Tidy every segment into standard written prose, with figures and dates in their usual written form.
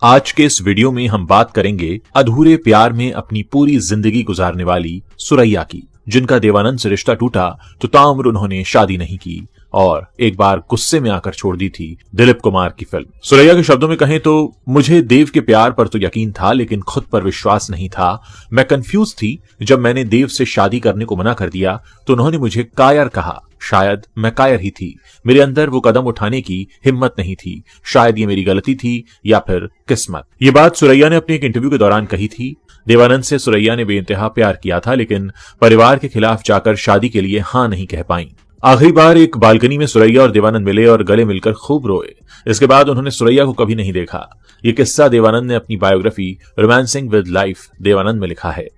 आज के इस वीडियो में हम बात करेंगे अधूरे प्यार में अपनी पूरी जिंदगी गुजारने वाली सुरैया की, जिनका देवानंद से रिश्ता टूटा तो ताउम्र उन्होंने शादी नहीं की और एक बार गुस्से में आकर छोड़ दी थी दिलीप कुमार की फिल्म। सुरैया के शब्दों में कहें तो मुझे देव के प्यार पर तो यकीन था लेकिन खुद पर विश्वास नहीं था। मैं कंफ्यूज थी। जब मैंने देव से शादी करने को मना कर दिया तो उन्होंने मुझे कायर कहा। शायद मैं कायर ही थी, मेरे अंदर वो कदम उठाने की हिम्मत नहीं थी। शायद ये मेरी गलती थी या फिर किस्मत। ये बात सुरैया ने अपने एक इंटरव्यू के दौरान कही थी। देवानंद से सुरैया ने बेइंतहा प्यार किया था लेकिन परिवार के खिलाफ जाकर शादी के लिए हां नहीं कह पाई। आखिरी बार एक बालकनी में सुरैया और देवानंद मिले और गले मिलकर खूब रोए। इसके बाद उन्होंने सुरैया को कभी नहीं देखा। ये किस्सा देवानंद ने अपनी biography romancing with life Dev Anand में लिखा है।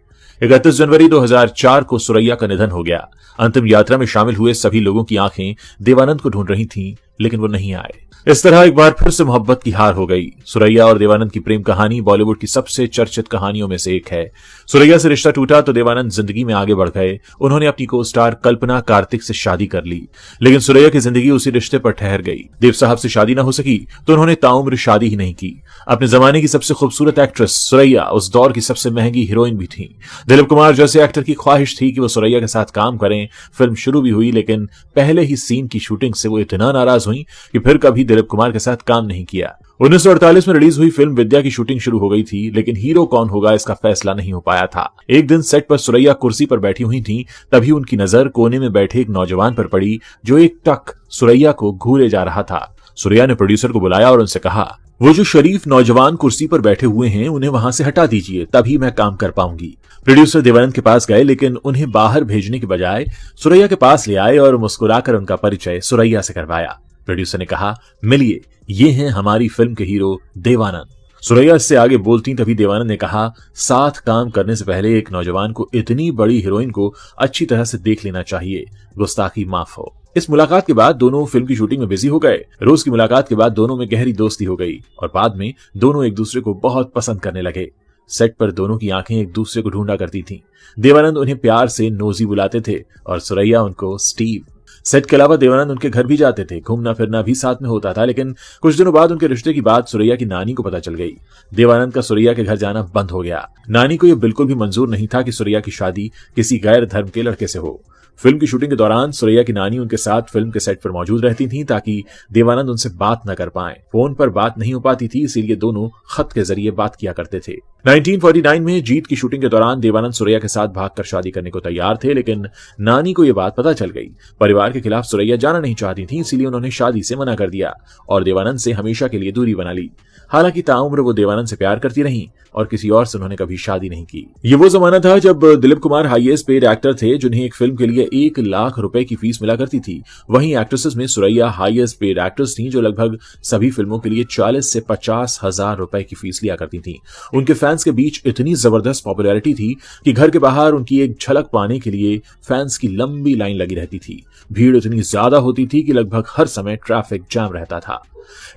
31 जनवरी 2004 को सुरैया का निधन हो गया। अंतिम यात्रा में शामिल हुए सभी लोगों की आंखें देवानंद को ढूंढ रही थीं, लेकिन वो नहीं आए। इस तरह एक बार फिर से मोहब्बत की हार हो गई। सुरैया और देवानंद की प्रेम कहानी बॉलीवुड की सबसे चर्चित कहानियों में से एक है। सुरैया से रिश्ता टूटा तो देवानंद जिंदगी में आगे बढ़ गए। उन्होंने अपनी को स्टार कल्पना कार्तिक से शादी कर ली, लेकिन सुरैया की जिंदगी उसी रिश्ते पर ठहर गई। देव साहब से शादी न हो सकी तो उन्होंने ताउम्र शादी ही नहीं की। अपने जमाने की सबसे खूबसूरत एक्ट्रेस सुरैया उस दौर की सबसे महंगी हीरोइन भी थी। दिलीप कुमार जैसे एक्टर की ख्वाहिश थी कि वो सुरैया के साथ काम करें। फिल्म शुरू भी हुई लेकिन पहले ही सीन की शूटिंग से वो इतना नाराज हुई कि फिर कभी दिलीप कुमार के साथ काम नहीं किया। 1948 में रिलीज हुई फिल्म विद्या की शूटिंग शुरू हो गई थी लेकिन हीरो कौन होगा इसका फैसला नहीं हो पाया था। एक दिन सेट पर सुरैया कुर्सी पर बैठी हुई थी, तभी उनकी नजर कोने में बैठे एक नौजवान पर पड़ी जो एक टक सुरैया को घूरे जा रहा था। सुरैया ने प्रोड्यूसर को बुलाया और उनसे कहा, वो जो शरीफ नौजवान कुर्सी पर बैठे हुए हैं उन्हें वहां से हटा दीजिए, तभी मैं काम कर पाऊंगी। प्रोड्यूसर देवानंद के पास गए लेकिन उन्हें बाहर भेजने के बजाय सुरैया के पास ले आए और मुस्कुराकर उनका परिचय सुरैया से करवाया। प्रोड्यूसर ने कहा, मिलिए, ये हैं हमारी फिल्म के हीरो देवानंद। सुरैया इससे आगे बोलती तभी देवानंद ने कहा, साथ काम करने से पहले एक नौजवान को इतनी बड़ी हीरोइन को अच्छी तरह से देख लेना चाहिए, गुस्ताखी माफ हो। इस मुलाकात के बाद दोनों फिल्म की शूटिंग में बिजी हो गए। रोज की मुलाकात के बाद दोनों में गहरी दोस्ती हो गई और बाद में दोनों एक दूसरे को बहुत पसंद करने लगे। सेट पर दोनों की आंखें एक दूसरे को ढूंढा करती थीं। देवानंद उन्हें प्यार से नोजी बुलाते थे और सुरैया उनको स्टीव। सेट के अलावा देवानंद उनके घर भी जाते थे, घूमना फिरना भी साथ में होता था। लेकिन कुछ दिनों बाद उनके रिश्ते की बात सुरैया की नानी को पता चल गई। देवानंद का सुरैया के घर जाना बंद हो गया। नानी को यह बिल्कुल भी मंजूर नहीं था कि सुरैया की शादी किसी गैर धर्म के लड़के से हो। फिल्म की शूटिंग के दौरान सुरैया की नानी उनके साथ फिल्म के सेट पर मौजूद रहती थीं ताकि देवानंद उनसे बात न कर पाएं। फोन पर बात नहीं हो पाती थी, इसीलिए दोनों खत के जरिए बात किया करते थे। 1949 में जीत की शूटिंग के दौरान देवानंद सुरैया के साथ भागकर शादी करने को तैयार थे, लेकिन नानी को यह बात पता चल गई। परिवार के खिलाफ सुरैया जाना नहीं चाहती थी, इसीलिए उन्होंने शादी से मना कर दिया और देवानंद से हमेशा के लिए दूरी बना ली। हालांकि ताउम्र वो देवानंद से प्यार करती रहीं और किसी और से उन्होंने कभी शादी नहीं की। ये वो जमाना था जब Dilip Kumar highest paid actor थे, जिन्हें एक फिल्म के लिए 1 लाख रुपए की फीस मिला करती थी। वहीं एक्ट्रेसेस में सुरैया हाईएस्ट पेड एक्ट्रेस थी, जो लगभग सभी फिल्मों के लिए 40 से 50 हजार रुपए की फीस लिया करती थी। उनके फैंस के बीच इतनी जबरदस्त पॉपुलैरिटी थी कि घर के बाहर उनकी एक झलक पाने के लिए फैंस की लंबी लाइन लगी रहती थी। भीड़ इतनी ज्यादा होती थी कि लगभग हर समय ट्रैफिक जाम रहता था।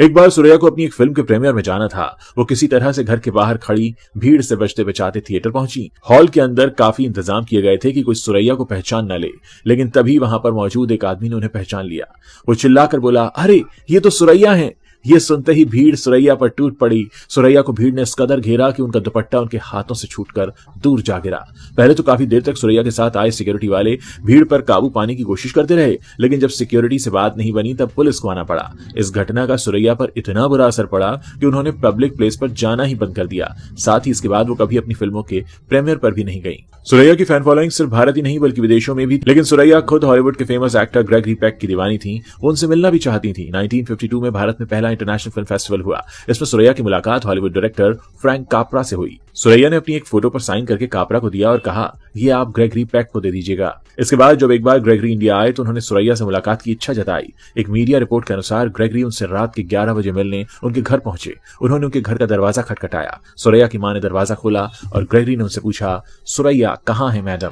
एक बार सुरैया को अपनी एक फिल्म के प्रीमियर में जाना था। वो किसी तरह से घर के बाहर खड़ी भीड़ से बचते बचाते थिएटर पहुंची। हॉल के अंदर काफी इंतजाम किए गए थे कि कोई सुरैया को पहचान न ले, लेकिन तभी वहां पर मौजूद एक आदमी ने उन्हें पहचान लिया। वो चिल्लाकर बोला, अरे ये तो सुरैया हैं। ये सुनते ही भीड़ सुरैया पर टूट पड़ी। सुरैया को भीड़ ने इस कदर घेरा कि उनका दुपट्टा उनके हाथों से छूटकर दूर जा गिरा। पहले तो काफी देर तक सुरैया के साथ आए सिक्योरिटी वाले भीड़ पर काबू पाने की कोशिश करते रहे, लेकिन जब सिक्योरिटी से बात नहीं बनी तब पुलिस को आना पड़ा। इस घटना का सुरैया पर इतना बुरा असर पड़ा कि उन्होंने पब्लिक प्लेस पर जाना ही बंद कर दिया। साथ ही इसके बाद वो कभी अपनी फिल्मों के प्रीमियर पर भी नहीं गई। सुरैया की फैन फॉलोइंग सिर्फ भारत ही नहीं बल्कि विदेशों में भी, लेकिन सुरैया खुद हॉलीवुड के फेमस एक्टर ग्रेगरी पेक की दीवानी थी। वो उनसे मिलना भी चाहती थी। 1952 में भारत में पहला इंटरनेशनल फिल्म फेस्टिवल हुआ। इसमें सुरैया की मुलाकात हॉलीवुड डायरेक्टर फ्रैंक कापरा से हुई। सुरैया ने अपनी एक फोटो पर साइन करके कापरा को दिया और कहा, ये आप ग्रेगरी पेक को दे दीजिएगा। इसके बाद जब एक बार ग्रेगरी इंडिया आए तो उन्होंने सुरैया से मुलाकात की इच्छा जताई। एक मीडिया रिपोर्ट के अनुसार ग्रेगरी उनसे रात के 11 बजे मिलने उनके घर पहुंचे। उन्होंने उनके घर का दरवाजा खटखटाया। सुरैया की मां ने दरवाजा खोला और ग्रेगरी ने उनसे पूछा, सुरैया कहाँ है मैडम?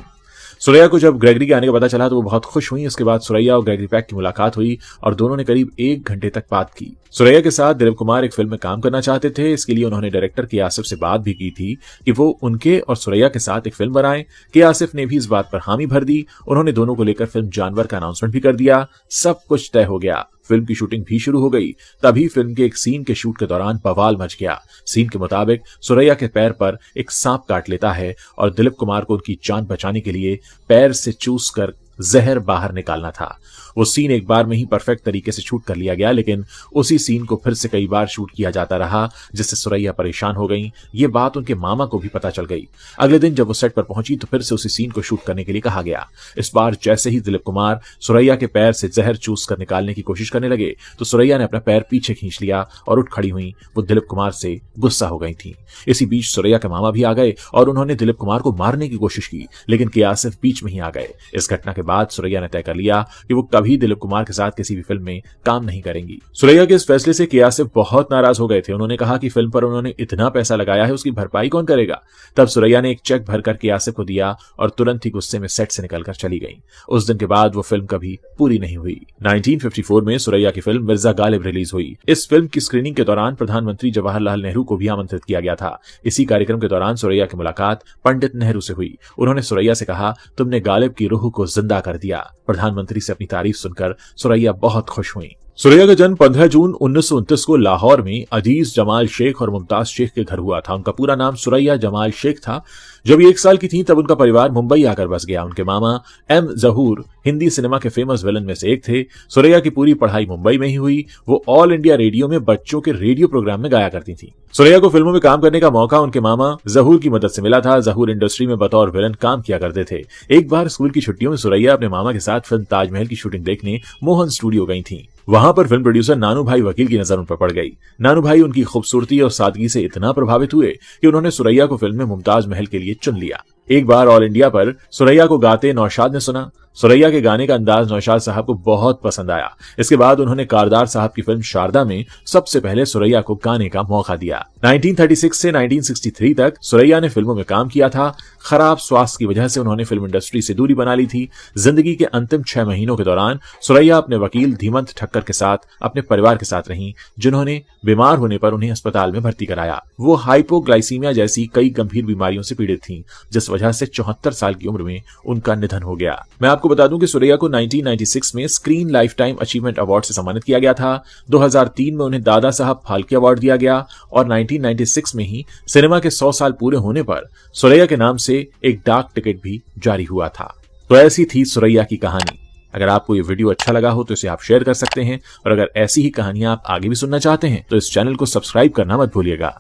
सुरैया को जब ग्रेगरी के आने का पता चला तो वो बहुत खुश हुई। इसके बाद सुरैया और ग्रेगरी पेक की मुलाकात हुई और दोनों ने करीब 1 घंटे तक बात की। सुरैया के साथ दिलीप कुमार एक फिल्म में काम करना चाहते थे। इसके लिए उन्होंने डायरेक्टर के आसिफ से बात भी की थी कि वो उनके और सुरैया के साथ एक फिल्म बनाएं। के आसिफ ने भी इस बात पर हामी भर दी। उन्होंने दोनों को लेकर फिल्म जानवर का अनाउंसमेंट भी कर दिया। सब कुछ तय हो गया। फिल्म की शूटिंग भी शुरू हो गई। तभी फिल्म के एक सीन के शूट के दौरान बवाल मच गया। सीन के मुताबिक सुरैया के पैर पर एक सांप काट लेता है और दिलीप कुमार को उनकी जान बचाने के लिए पैर से चूस कर जहर बाहर निकालना था। वो सीन एक बार में ही परफेक्ट तरीके से शूट कर लिया गया, लेकिन उसी सीन को फिर से कई बार शूट किया जाता रहा, जिससे सुरैया परेशान हो गईं। ये बात उनके मामा को भी पता चल गई। अगले दिन जब वो सेट पर पहुंची तो फिर से उसी सीन को शूट करने के लिए कहा गया। इस बार जैसे ही दिलीप कुमार सुरैया के पैर से जहर चूस कर निकालने की कोशिश करने लगे तो सुरैया ने अपना पैर पीछे खींच लिया और उठ खड़ी हुई। वो दिलीप कुमार से गुस्सा हो गई थी। इसी बीच सुरैया के मामा भी आ गए और उन्होंने दिलीप कुमार को मारने की कोशिश की, लेकिन के आसिफ बीच में ही आ गए। इस घटना के बाद सुरैया ने तय कर लिया कि वो कभी दिलीप कुमार के साथ किसी भी फिल्म में काम नहीं करेंगी। सुरैया के इस फैसले से के आसिफ बहुत नाराज हो गए थे। उन्होंने कहा कि फिल्म पर उन्होंने इतना पैसा लगाया है, उसकी भरपाई कौन करेगा। तब सुरैया ने एक चेक भरकर के आसिफ को दिया और तुरंत ही गुस्से में सेट से निकलकर चली गई। उस दिन के बाद वो फिल्म कभी पूरी नहीं हुई। 1954 में सुरैया की फिल्म मिर्जा गालिब रिलीज हुई। इस फिल्म की स्क्रीनिंग के दौरान प्रधानमंत्री जवाहरलाल नेहरू को भी आमंत्रित किया गया था। इसी कार्यक्रम के दौरान सुरैया की मुलाकात पंडित नेहरू से हुई। उन्होंने सुरैया से कहा, तुमने गालिब की रूह को जिंदा कर दिया। प्रधानमंत्री से अपनी तारीफ सुनकर सुरैया बहुत खुश हुई। सुरैया का जन्म 15 जून 1929 को लाहौर में अजीज जमाल शेख और मुमताज शेख के घर हुआ था। उनका पूरा नाम सुरैया जमाल शेख था। जब ये 1 साल की थी तब उनका परिवार मुंबई आकर बस गया। उनके मामा एम जहूर हिंदी सिनेमा के फेमस विलन में से एक थे। सुरैया की पूरी पढ़ाई मुंबई में ही हुई। वो ऑल इंडिया रेडियो में बच्चों के रेडियो प्रोग्राम में गाया करती थी। सुरैया को फिल्मों में काम करने का मौका उनके मामा जहूर की मदद से मिला था। जहूर इंडस्ट्री में बतौर विलन काम किया करते थे। एक बार स्कूल की छुट्टियों में सुरैया अपने मामा के साथ फिल्म ताजमहल की शूटिंग देखने मोहन स्टूडियो गई थी। वहां पर फिल्म प्रोड्यूसर नानू भाई वकील की नजर उन पर पड़ गई। नानू भाई उनकी खूबसूरती और सादगी से इतना प्रभावित हुए कि उन्होंने सुरैया को फिल्म में मुमताज महल के लिए चुन लिया। एक बार ऑल इंडिया पर सुरैया को गाते नौशाद ने सुना। सुरैया के गाने का अंदाज नौशाद साहब को बहुत पसंद आया। इसके बाद उन्होंने कारदार साहब की फिल्म शारदा में सबसे पहले सुरैया को गाने का मौका दिया। 1936 से 1963 तक सुरैया ने फिल्मों में काम किया था। खराब स्वास्थ्य की वजह से उन्होंने फिल्म इंडस्ट्री से दूरी बना ली थी। जिंदगी के अंतिम 6 महीनों के दौरान सुरैया अपने वकील धीमंत ठक्कर के साथ अपने परिवार के साथ रहीं, जिन्होंने बीमार होने पर उन्हें अस्पताल में भर्ती कराया। वो हाइपोग्लाइसीमिया जैसी कई गंभीर बीमारियों से पीड़ित थीं, जिस वजह से 74 साल की उम्र में उनका निधन हो गया। मैं आपको बता दूं कि सुरैया को 1996 में screen life time achievement award से सम्मानित किया गया था। 2003 में उन्हें दादा साहब फाल्के अवार्ड दिया गया और 1996 में ही सिनेमा के 100 साल पूरे होने पर सुरैया के नाम से एक डाक टिकट भी जारी हुआ था। तो ऐसी थी सुरैया की कहानी। अगर आपको ये वीडियो अच्छा लगा हो तो इसे आप शेयर कर सकते हैं और अगर ऐसी ही कहानियां आप आगे भी सुनना चाहते हैं तो इस चैनल को सब्सक्राइब करना मत भूलिएगा।